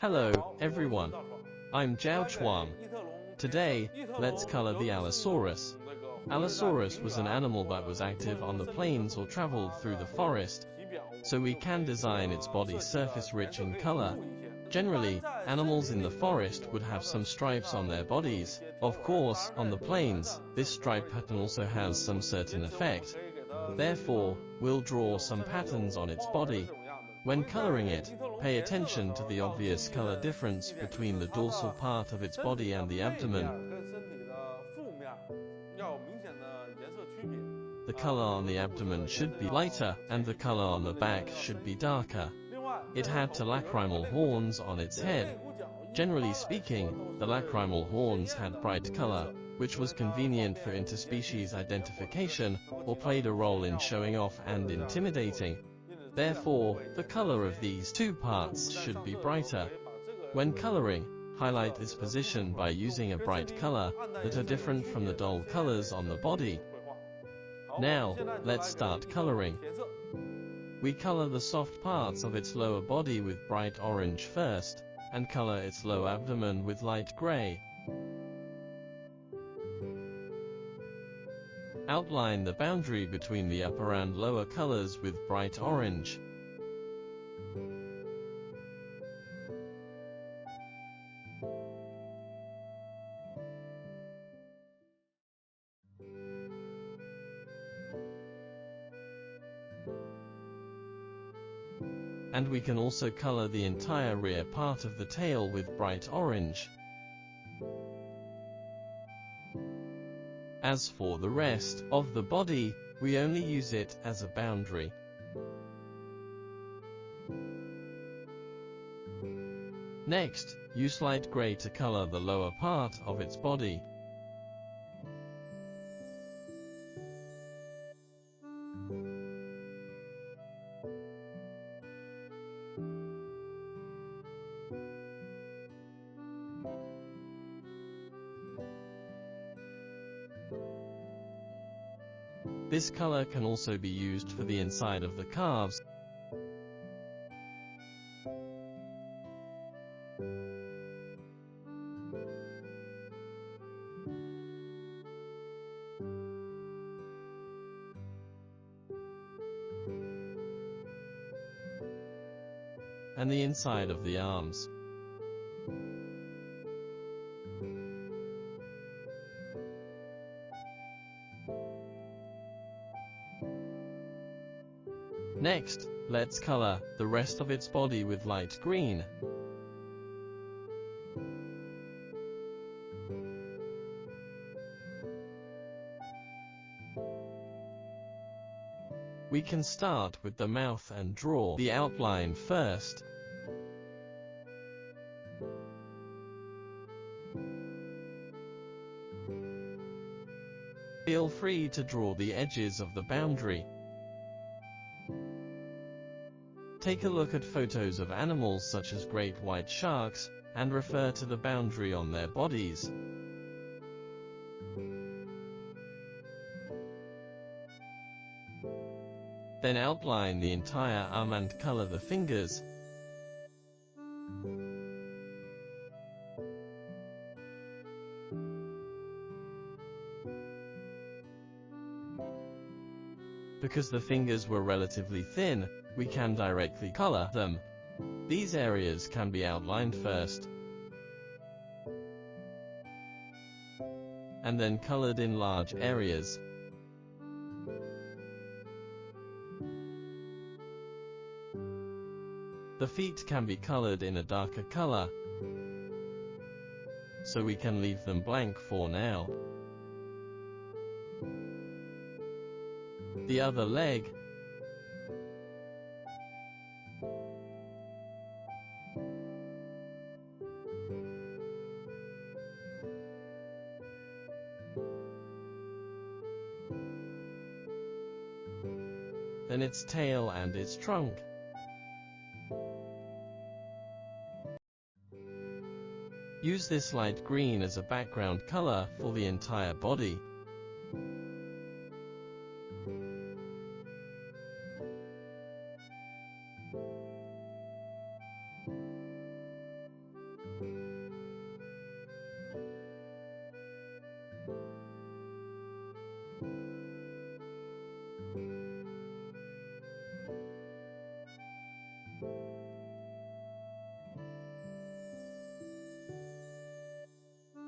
Hello, everyone. I'm ZHAO Chuang. Today, let's color the Allosaurus. Allosaurus was an animal that was active on the plains or traveled through the forest, so we can design its body surface rich in color. Generally, animals in the forest would have some stripes on their bodies. Of course, on the plains, this stripe pattern also has some certain effect. Therefore, we'll draw some patterns on its body. When coloring it, pay attention to the obvious color difference between the dorsal part of its body and the abdomen. The color on the abdomen should be lighter, and the color on the back should be darker. It had two lacrimal horns on its head. Generally speaking, the lacrimal horns had bright color, which was convenient for interspecies identification, or played a role in showing off and intimidating. Therefore, the color of these two parts should be brighter. When coloring, highlight its position by using a bright color that are different from the dull colors on the body. Now, let's start coloring. We color the soft parts of its lower body with bright orange first, and color its low abdomen with light gray. Outline the boundary between the upper and lower colors with bright orange. And we can also color the entire rear part of the tail with bright orange. As for the rest of the body, we only use it as a boundary. Next, use light gray to color the lower part of its body. This color can also be used for the inside of the calves. And the inside of the arms. Next, let's color the rest of its body with light green. We can start with the mouth and draw the outline first. Feel free to draw the edges of the boundary. Take a look at photos of animals such as great white sharks, and refer to the boundary on their bodies. Then outline the entire arm and color the fingers. Because the fingers were relatively thin, we can directly color them. These areas can be outlined first, and then colored in large areas. The feet can be colored in a darker color, so we can leave them blank for now. The other leg, then its tail and its trunk. Use this light green as a background color for the entire body.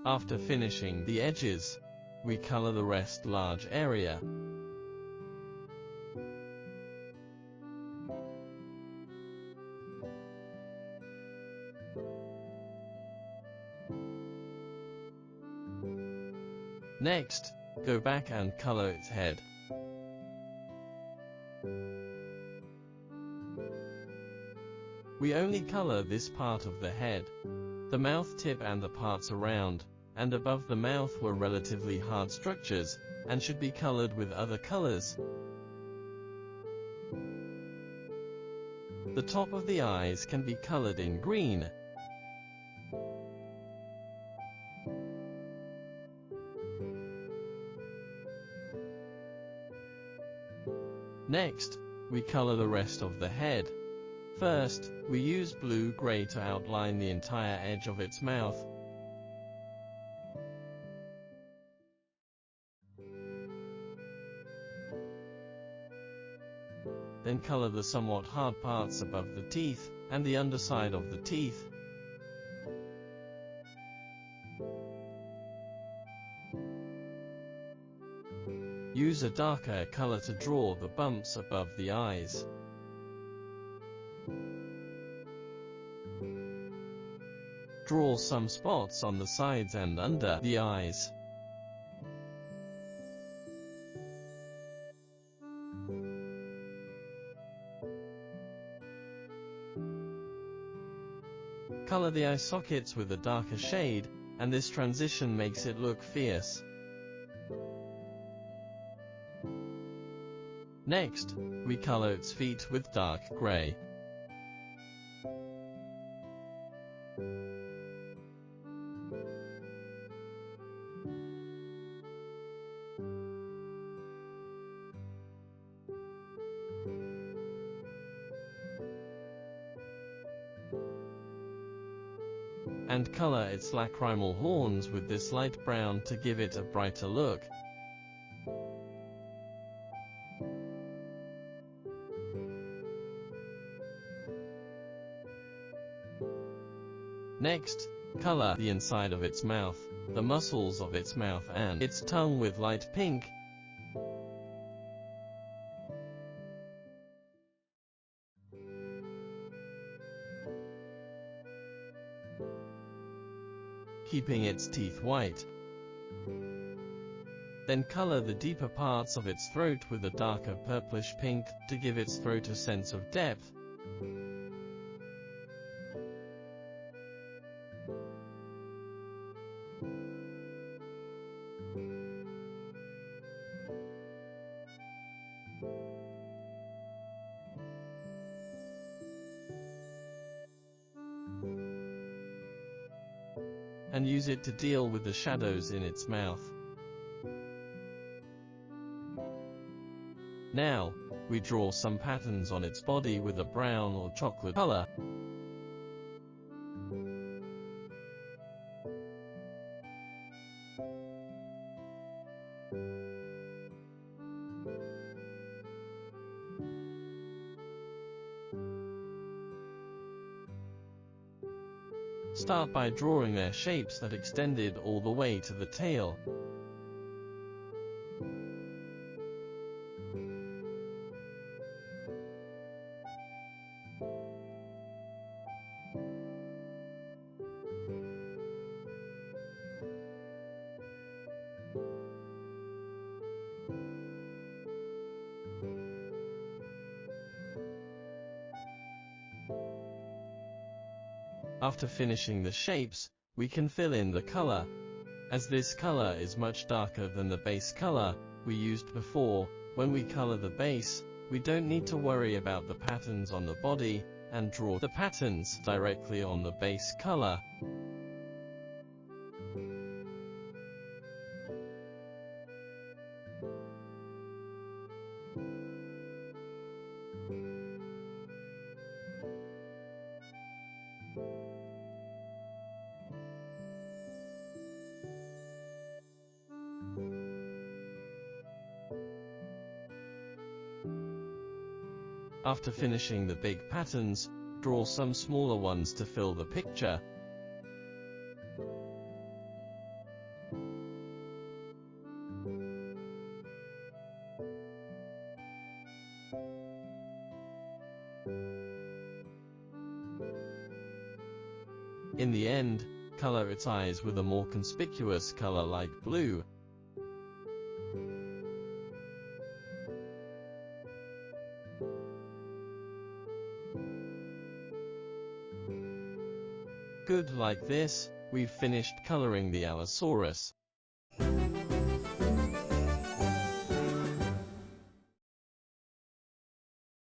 After finishing the edges, we color the rest large area. Next, go back and color its head. We only color this part of the head. The mouth tip and the parts around and above the mouth were relatively hard structures, and should be colored with other colors. The top of the eyes can be colored in green. Next, we color the rest of the head. First, we use blue-gray to outline the entire edge of its mouth. Then color the somewhat hard parts above the teeth, and the underside of the teeth. Use a darker color to draw the bumps above the eyes. Draw some spots on the sides and under the eyes. Color the eye sockets with a darker shade, and this transition makes it look fierce. Next, we color its feet with dark gray. And color its lacrimal horns with this light brown to give it a brighter look. Next, color the inside of its mouth, the muscles of its mouth and its tongue with light pink. Keeping its teeth white. Then color the deeper parts of its throat with a darker purplish pink to give its throat a sense of depth. And use it to deal with the shadows in its mouth. Now, we draw some patterns on its body with a brown or chocolate color. Start by drawing their shapes that extended all the way to the tail. After finishing the shapes, we can fill in the color. As this color is much darker than the base color we used before, when we color the base, we don't need to worry about the patterns on the body, and draw the patterns directly on the base color. After finishing the big patterns, draw some smaller ones to fill the picture. In the end, color its eyes with a more conspicuous color like blue. Good, like this, we've finished coloring the Allosaurus.